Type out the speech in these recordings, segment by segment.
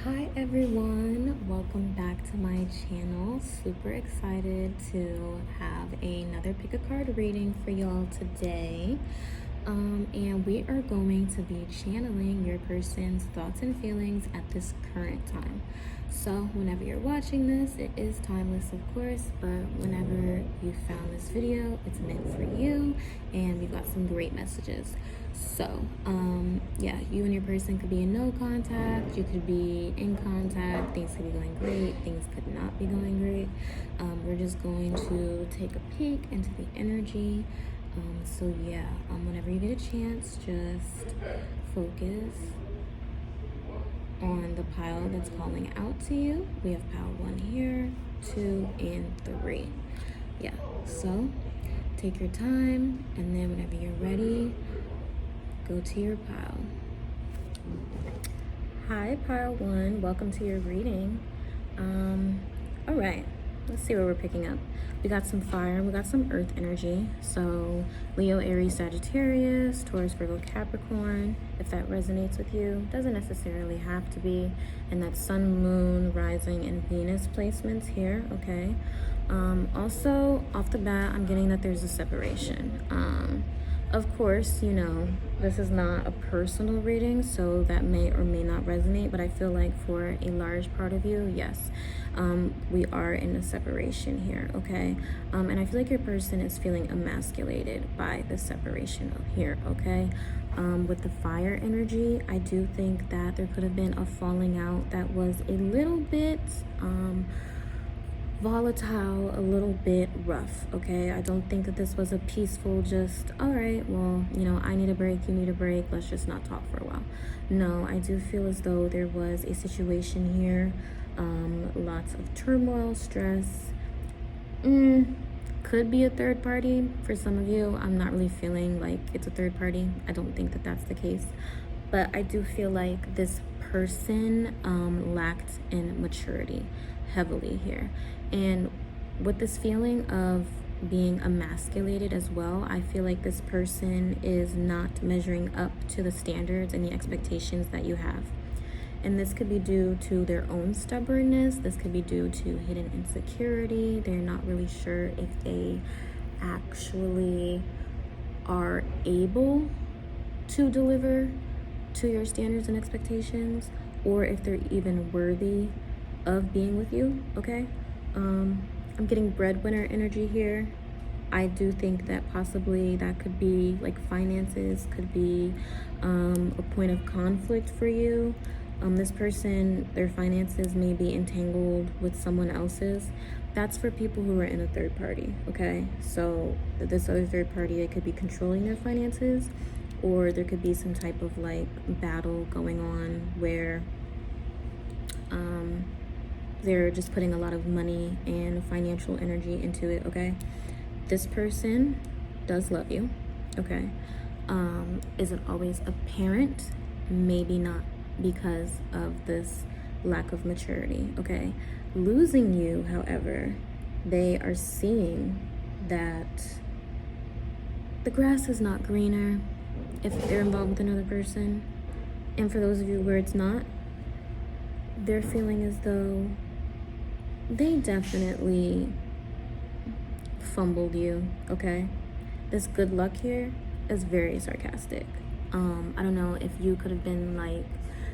Hi everyone, welcome back to my channel. Super excited to have another pick a card reading for y'all today. And we are going to be channeling your person's thoughts and feelings at this current time. So whenever you're watching this, it is timeless, of course, but whenever you found this video, it's meant for you, and we've got some great messages. So yeah, you and your person could be in no contact, you could be in contact, things could be going great, things could not be going great. We're just going to take a peek into the energy. So yeah, whenever you get a chance, just focus on the pile that's calling out to you. We have pile 1 here, 2, and 3. Yeah, so take your time, and then whenever you're ready, go to your pile. Hi, pile 1. Welcome to your reading. All right, let's see what we're picking up. We got some fire, we got some earth energy. So Leo, Aries, Sagittarius, Taurus, Virgo, Capricorn. If that resonates with you, doesn't necessarily have to be. And that sun, moon, rising, and Venus placements here, okay? Also, off the bat, I'm getting that there's a separation. Of course, you know, this is not a personal reading, so that may or may not resonate, but I feel like for a large part of you, yes, we are in a separation here, okay? And I feel like your person is feeling emasculated by the separation here, okay? With the fire energy, I do think that there could have been a falling out that was a little bit volatile, a little bit rough, okay? I don't think that this was a peaceful just, all right, well, you know, I need a break, you need a break, let's just not talk for a while. No, I do feel as though there was a situation here, lots of turmoil, stress. Could be a third party for some of you. I'm not really feeling like it's a third party. I don't think that that's the case, but I do feel like this person lacked in maturity heavily here. And with this feeling of being emasculated as well, I feel like this person is not measuring up to the standards and the expectations that you have. And this could be due to their own stubbornness. This could be due to hidden insecurity. They're not really sure if they actually are able to deliver to your standards and expectations, or if they're even worthy of being with you, okay? I'm getting breadwinner energy here. I do think that possibly that could be like finances, could be a point of conflict for you. This person, their finances may be entangled with someone else's. That's for people who are in a third party, okay? So this other third party, it could be controlling their finances, or there could be some type of like battle going on where they're just putting a lot of money and financial energy into it, okay? This person does love you, okay? Isn't always apparent, maybe not because of this lack of maturity, okay? Losing you, however, they are seeing that the grass is not greener if they're involved with another person. And for those of you where it's not, they're feeling as though they definitely fumbled you, okay? This good luck here is very sarcastic. I don't know if you could have been like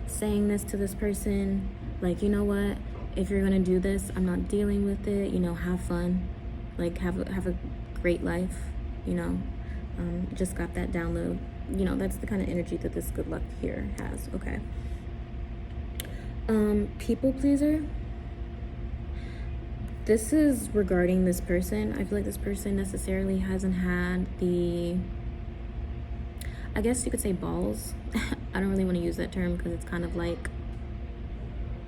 saying this to this person, like, you know what, if you're gonna do this, I'm not dealing with it, you know, have fun, like have a great life, you know. Just got that download, you know. That's the kind of energy that this good luck here has, okay? People pleaser, this is regarding this person. I feel like this person necessarily hasn't had the, I guess you could say, balls. I don't really want to use that term because it's kind of like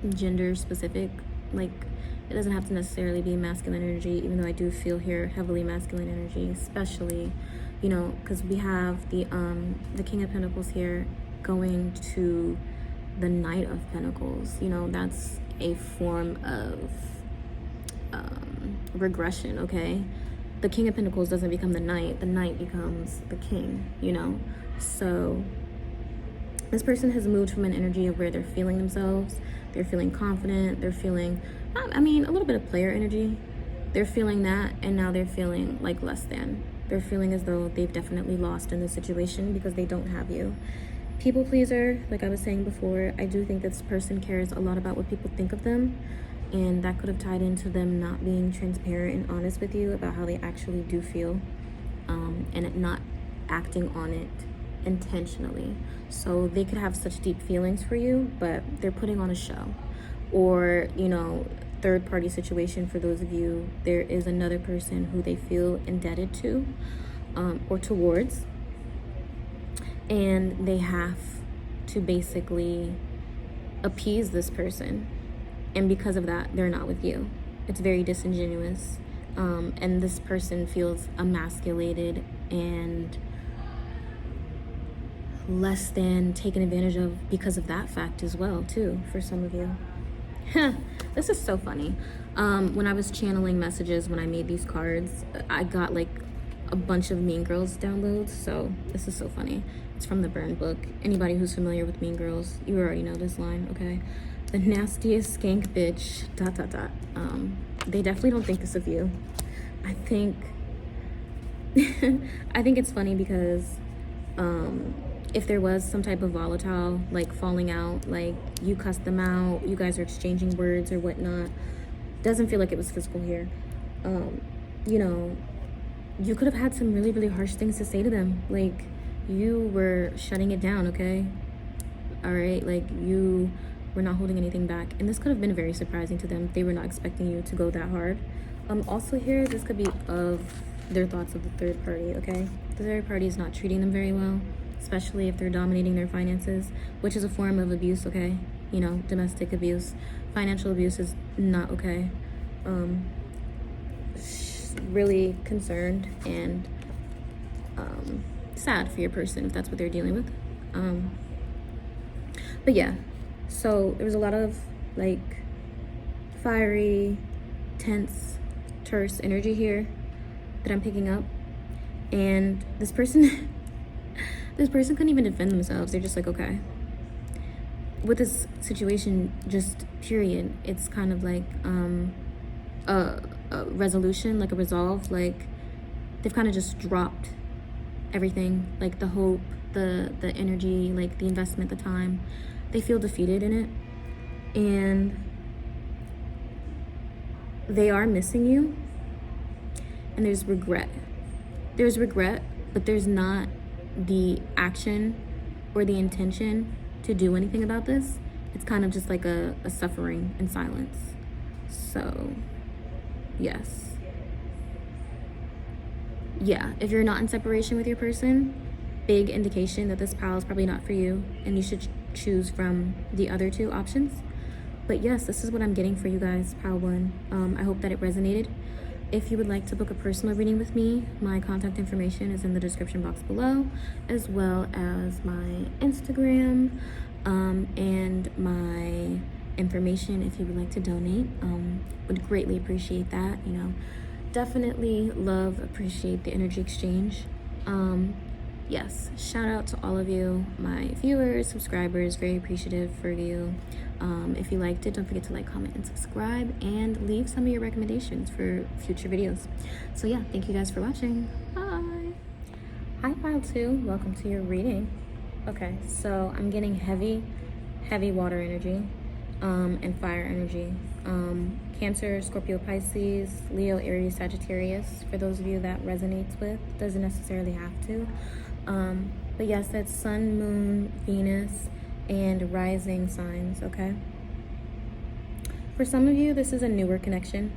gender specific. Like, it doesn't have to necessarily be masculine energy, even though I do feel here heavily masculine energy, especially, you know, because we have the King of Pentacles here going to the Knight of Pentacles. You know, that's a form of regression, okay? The King of Pentacles doesn't become the Knight becomes the King, you know? So This person has moved from an energy of where they're feeling themselves They're feeling confident. They're feeling, I mean, a little bit of player energy. They're feeling that, and now they're feeling like less than. They're feeling as though they've definitely lost in this situation because they don't have you. People pleaser, like I was saying before, I do think this person cares a lot about what people think of them, and that could have tied into them not being transparent and honest with you about how they actually do feel, and it not acting on it intentionally. So they could have such deep feelings for you, but they're putting on a show. Or, you know, third party situation for those of you, there is another person who they feel indebted to, or towards, and they have to basically appease this person, and because of that they're not with you. It's very disingenuous, and this person feels emasculated and less than taken advantage of because of that fact as well too, for some of you. This is so funny. When I was channeling messages, when I made these cards, I got like a bunch of Mean Girls downloads, so this is so funny. It's from the Burn book. Anybody who's familiar with Mean Girls, you already know this line, okay? The nastiest skank bitch, ... They definitely don't think this of you. I think I think it's funny because if there was some type of volatile, like falling out, like you cussed them out, you guys are exchanging words or whatnot, doesn't feel like it was physical here. You know, you could have had some really, really harsh things to say to them. Like, you were shutting it down, okay? All right, like you were not holding anything back. And this could have been very surprising to them. They were not expecting you to go that hard. Also here, this could be of their thoughts of the third party, okay? The third party is not treating them very well, especially if they're dominating their finances, which is a form of abuse, okay? You know, domestic abuse. Financial abuse is not okay. Really concerned and sad for your person if that's what they're dealing with. But yeah, so there was a lot of like fiery, tense, terse energy here that I'm picking up, and this person this person couldn't even defend themselves. They're just like, okay, with this situation, just period, it's kind of like a resolution, like a resolve. Like they've kind of just dropped everything, like the hope, the energy, like the investment, the time. They feel defeated in it, and they are missing you, and there's regret. There's regret, but there's not the action or the intention to do anything about this. It's kind of just like a suffering in silence. So yes, yeah, if you're not in separation with your person, big indication that this pile is probably not for you, and you should choose from the other two options. But yes, this is what I'm getting for you guys, pile one. I hope that it resonated. If you would like to book a personal reading with me, my contact information is in the description box below, as well as my Instagram, and my information if you would like to donate. Would greatly appreciate that. You know, definitely appreciate the energy exchange. Yes, shout out to all of you, my viewers, subscribers, very appreciative for you. If you liked it, don't forget to like, comment, and subscribe, and leave some of your recommendations for future videos. So yeah, thank you guys for watching. Bye. Hi, pile two, welcome to your reading. Okay, so I'm getting heavy water energy, and fire energy. Cancer, Scorpio, Pisces, Leo, Aries, Sagittarius, for those of you that resonates with, doesn't necessarily have to. But yes, that's Sun, Moon, Venus, and rising signs, okay? For some of you, this is a newer connection,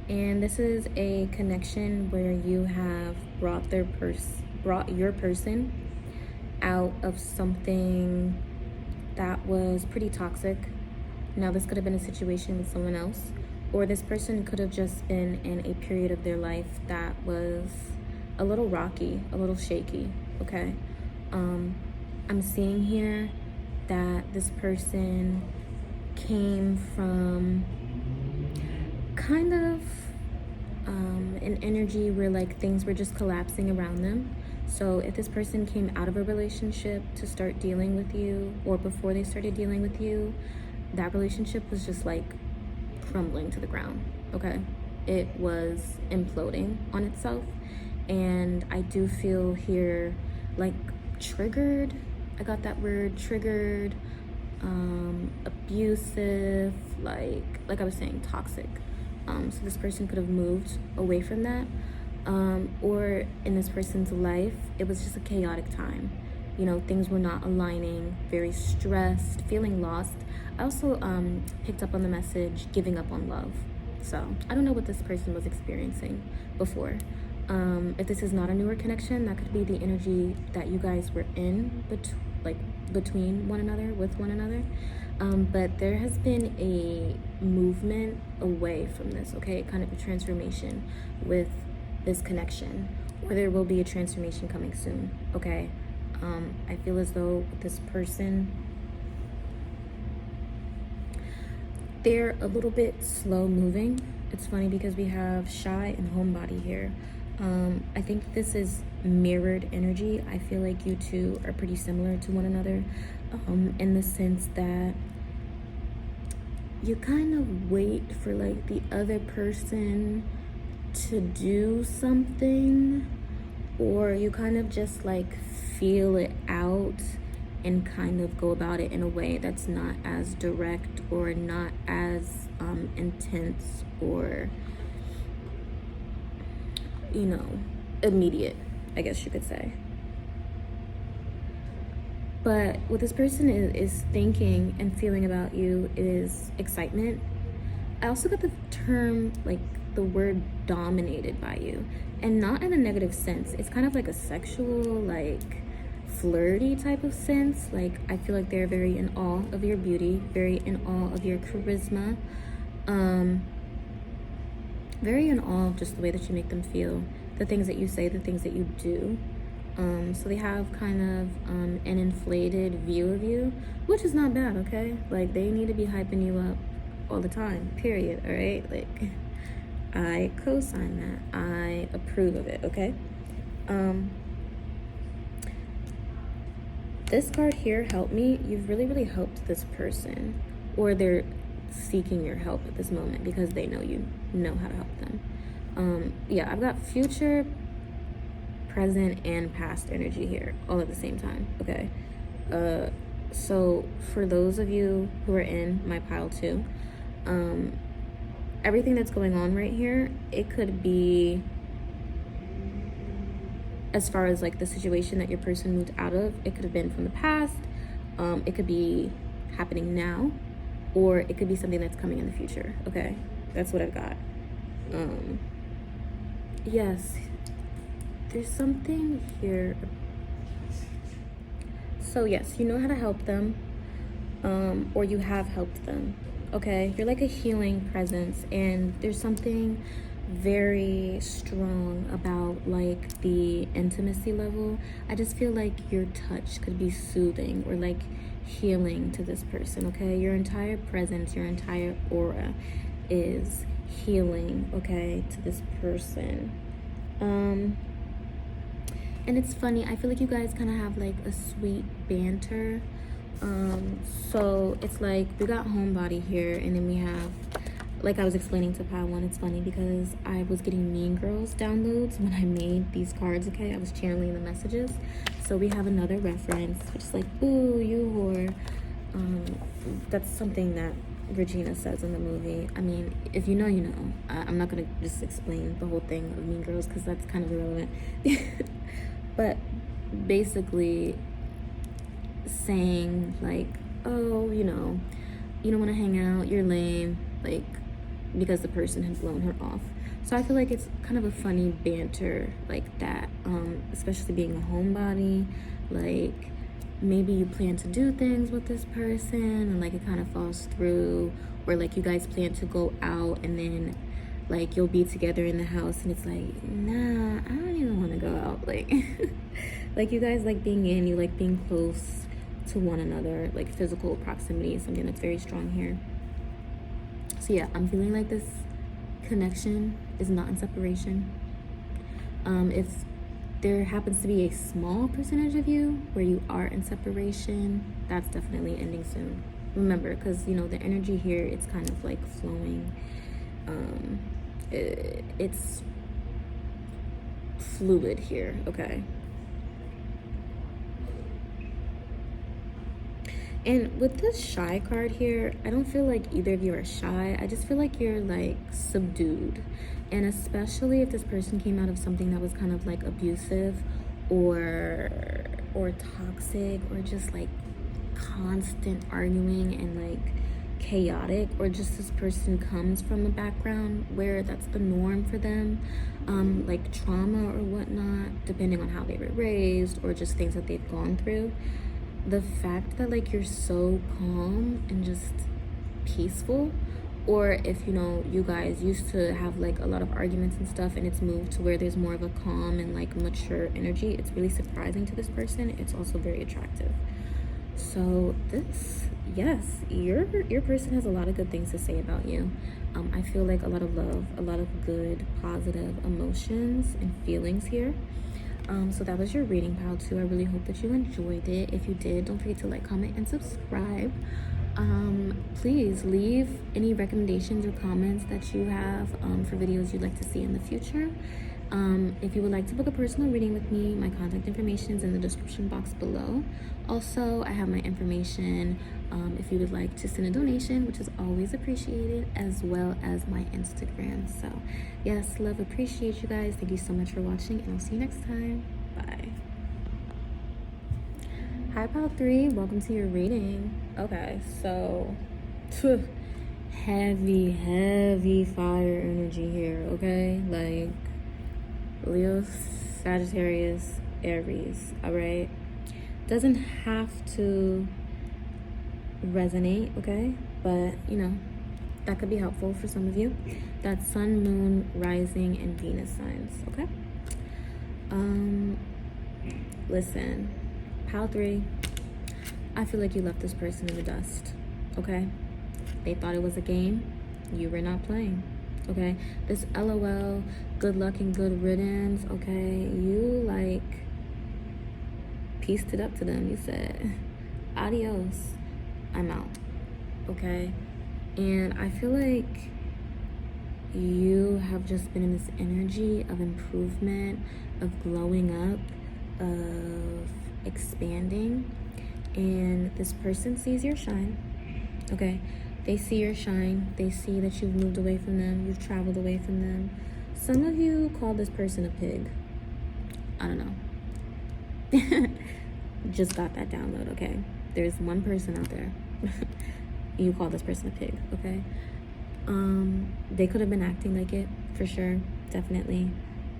and this is a connection where you have brought your person out of something that was pretty toxic. Now, this could have been a situation with someone else, or this person could have just been in a period of their life that was a little rocky, a little shaky, okay? I'm seeing here that this person came from kind of an energy where like things were just collapsing around them. So if this person came out of a relationship to start dealing with you, or before they started dealing with you, that relationship was just like crumbling to the ground, okay? It was imploding on itself. And I do feel here like triggered. I got that word, triggered, abusive, like I was saying, toxic. So this person could have moved away from that. Or in this person's life, it was just a chaotic time. You know, things were not aligning, very stressed, feeling lost. I also picked up on the message, giving up on love. So I don't know what this person was experiencing before. If this is not a newer connection, that could be the energy that you guys were in between one another, with one another. But there has been a movement away from this, okay? Kind of a transformation with this connection, or there will be a transformation coming soon, okay? I feel as though with this person, they're a little bit slow moving. It's funny because we have shy and homebody here. I think this is mirrored energy. I feel like you two are pretty similar to one another, in the sense that you kind of wait for like the other person to do something, or you kind of just like feel it out and kind of go about it in a way that's not as direct or not as intense or, you know, immediate, I guess you could say. But what this person is thinking and feeling about you is excitement. I also got the term, like the word dominated by you, and not in a negative sense. It's kind of like a sexual, like flirty type of sense. Like I feel like they're very in awe of your beauty, very in awe of your charisma, very in awe of just the way that you make them feel, the things that you say, the things that you do. So they have kind of an inflated view of you, which is not bad, okay? Like they need to be hyping you up all the time, period, all right? Like I co-sign that. I approve of it, okay? This card here, help me. You've really, really helped this person, or they're seeking your help at this moment because they know you know how to help them. Yeah, I've got future, present, and past energy here all at the same time, okay? So for those of you who are in my pile too, everything that's going on right here, it could be, as far as like the situation that your person moved out of, it could have been from the past, it could be happening now, or it could be something that's coming in the future, okay? That's what I've got. Yes, there's something here. So yes, you know how to help them, or you have helped them, okay? You're like a healing presence, and there's something very strong about like the intimacy level. I just feel like your touch could be soothing or like healing to this person, okay? Your entire presence, your entire aura is healing, okay, to this person. And it's funny, I feel like you guys kind of have like a sweet banter. So it's like we got homebody here, and then we have, like I was explaining to Pile 1, it's funny because I was getting Mean Girls downloads when I made these cards, okay? I was channeling the messages. So we have another reference, which is like, ooh, you whore. That's something that Regina says in the movie. I mean, if you know, you know. I'm not gonna just explain the whole thing of Mean Girls because that's kind of irrelevant. But basically saying like, oh, you know, you don't want to hang out, you're lame, like, because the person had blown her off. So I feel like it's kind of a funny banter like that, especially being a homebody. Like maybe you plan to do things with this person and like it kind of falls through, or like you guys plan to go out and then like you'll be together in the house and it's like, nah, I don't even want to go out. Like like you guys like being in, you like being close to one another, like physical proximity is something that's very strong here. So yeah, I'm feeling like this connection is not in separation. If there happens to be a small percentage of you where you are in separation, that's definitely ending soon. remember, because you know the energy here, it's kind of like flowing. It's fluid here, okay? And with this shy card here, I don't feel like either of you are shy. I just feel like you're like subdued. And especially if this person came out of something that was kind of like abusive or toxic, or just like constant arguing and like chaotic, or just this person comes from a background where that's the norm for them, like trauma or whatnot, depending on how they were raised or just things that they've gone through. The fact that like you're so calm and just peaceful, or if you know you guys used to have like a lot of arguments and stuff and it's moved to where there's more of a calm and like mature energy, it's really surprising to this person. It's also very attractive. So this, yes, your person has a lot of good things to say about you. I feel like a lot of love, a lot of good positive emotions and feelings here. So that was your reading, pal 2. I really hope that you enjoyed it. If you did, don't forget to like, comment, and subscribe. Please leave any recommendations or comments that you have for videos you'd like to see in the future. If you would like to book a personal reading with me, my contact information is in the description box below. Also, I have my information if you would like to send a donation, which is always appreciated, as well as my Instagram. So yes, love, appreciate you guys. Thank you so much for watching, and I'll see you next time. Bye. Hi, pal 3. Welcome to your reading. Okay, so heavy fire energy here, okay? Like Leo, Sagittarius, Aries, all right? Doesn't have to resonate, okay? But, you know, that could be helpful for some of you. That's Sun, Moon, Rising, and Venus signs, okay? Listen, pal 3, I feel like you left this person in the dust, okay? They thought it was a game. You were not playing, okay? This LOL, good luck and good riddance, okay? You like pieced it up to them. You said, adios, I'm out, okay? And I feel like you have just been in this energy of improvement, of glowing up, of expanding, and this person sees your shine, okay? They see your shine. They see that you've moved away from them. You've traveled away from them. Some of you call this person a pig. I don't know. Just got that download, okay? There's one person out there. You call this person a pig, okay? They could have been acting like it, for sure. Definitely.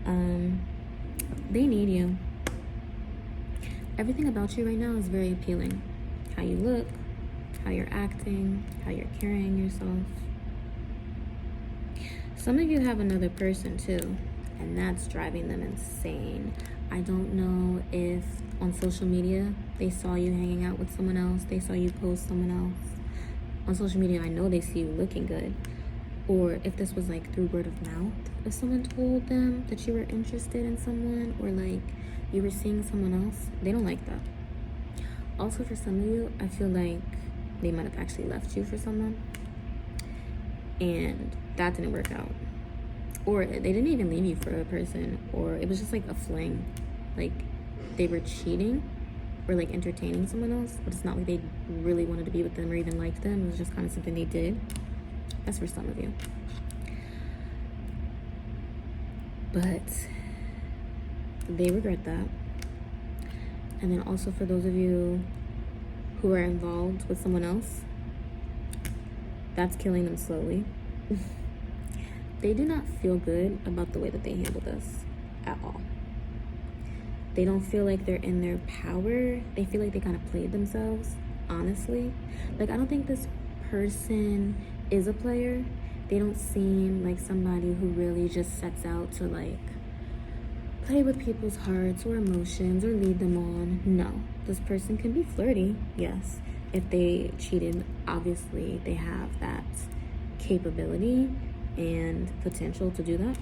They need you. Everything about you right now is very appealing. How you look, how you're acting, how you're carrying yourself. Some of you have another person too, and that's driving them insane. I don't know if on social media they saw you hanging out with someone else, they saw you post someone else. On social media, I know they see you looking good. Or if this was like through word of mouth, if someone told them that you were interested in someone, or like you were seeing someone else, they don't like that. Also, for some of you, I feel like they might have actually left you for someone, and that didn't work out. Or they didn't even leave you for a person, or it was just like a fling. Like they were cheating or like entertaining someone else, but it's not like they really wanted to be with them or even liked them. It was just kind of something they did. That's for some of you. But they regret that. And then also for those of you who are involved with someone else, that's killing them slowly. They do not feel good about the way that they handled us at all. They don't feel like they're in their power. They feel like they kind of played themselves, honestly. Like, I don't think this person is a player. They don't seem like somebody who really just sets out to like play with people's hearts or emotions or lead them on. No, this person can be flirty, yes. If they cheated, obviously they have that capability and potential to do that.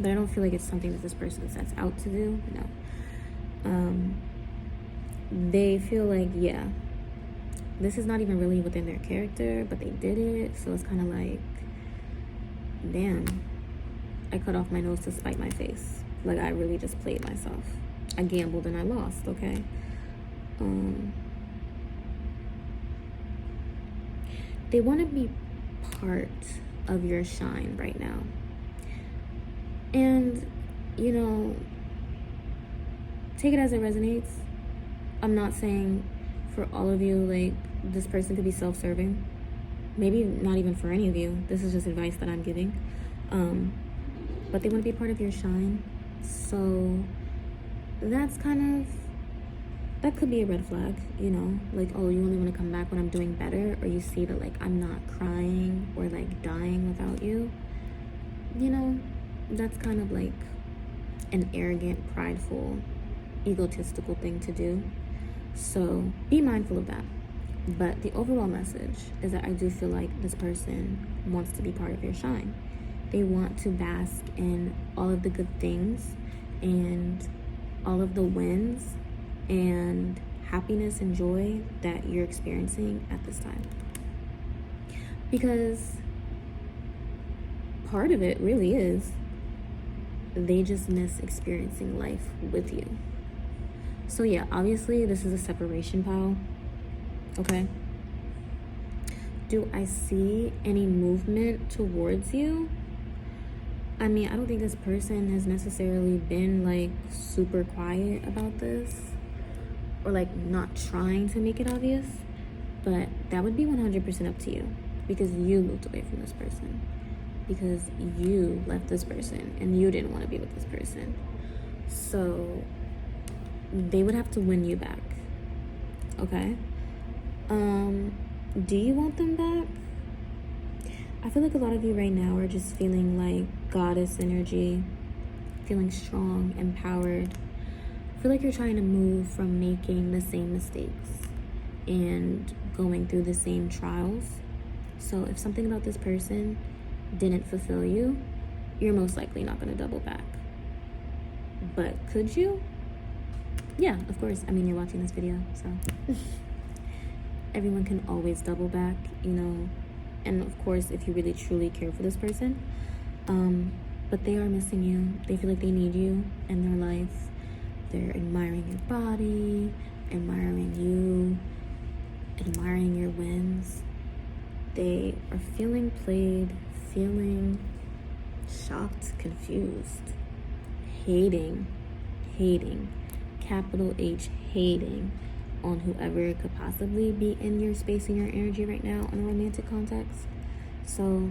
But I don't feel like it's something that this person sets out to do, no. They feel like, yeah, this is not even really within their character, but they did it. So it's kind of like, damn, I cut off my nose to spite my face. Like, I really just played myself. I gambled and I lost, okay? They want to be part of your shine right now. And, you know, take it as it resonates. I'm not saying for all of you, like, this person could be self-serving. Maybe not even for any of you. This is just advice that I'm giving. But they want to be part of your shine. So that's kind of, that could be a red flag, you know? Like, oh, you only want to come back when I'm doing better, or you see that, like, I'm not crying or, like, dying without you. You know, that's kind of like an arrogant, prideful, egotistical thing to do. So be mindful of that. But the overall message is that I do feel like this person wants to be part of your shine. They want to bask in all of the good things and all of the wins and happiness and joy that you're experiencing at this time. Because part of it really is they just miss experiencing life with you. So yeah, obviously this is a separation pile. Okay. Do I see any movement towards you? I mean, I don't think this person has necessarily been like super quiet about this or like not trying to make it obvious, but that would be 100% up to you because you moved away from this person, because you left this person and you didn't want to be with this person. So they would have to win you back. Okay. Do you want them back? I feel like a lot of you right now are just feeling like goddess energy, feeling strong, empowered. I feel like you're trying to move from making the same mistakes and going through the same trials. So if something about this person didn't fulfill you, you're most likely not going to double back. But could you? Yeah, of course. I mean, you're watching this video, so everyone can always double back, you know. And of course, if you really truly care for this person, but they are missing you. They feel like they need you in their life. They're admiring your body, admiring you, admiring your wins. They are feeling played, feeling shocked, confused, hating, capital H, hating on whoever could possibly be in your space and your energy right now in a romantic context. So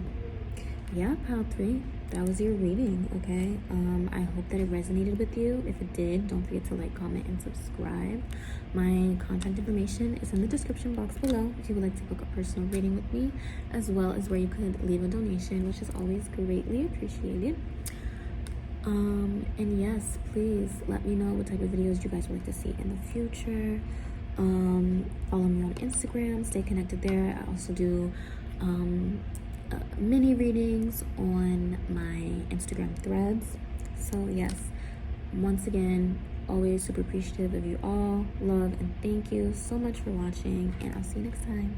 yeah, pile 3, that was your reading, okay? I hope that it resonated with you. If it did, don't forget to like, comment, and subscribe. My contact information is in the description box below if you would like to book a personal reading with me, as well as where you could leave a donation, which is always greatly appreciated. And yes, please let me know what type of videos you guys would like to see in the future. Follow me on Instagram, stay connected there. I also do mini readings on my Instagram threads. So yes, once again, always super appreciative of you all. Love and thank you so much for watching, and I'll see you next time.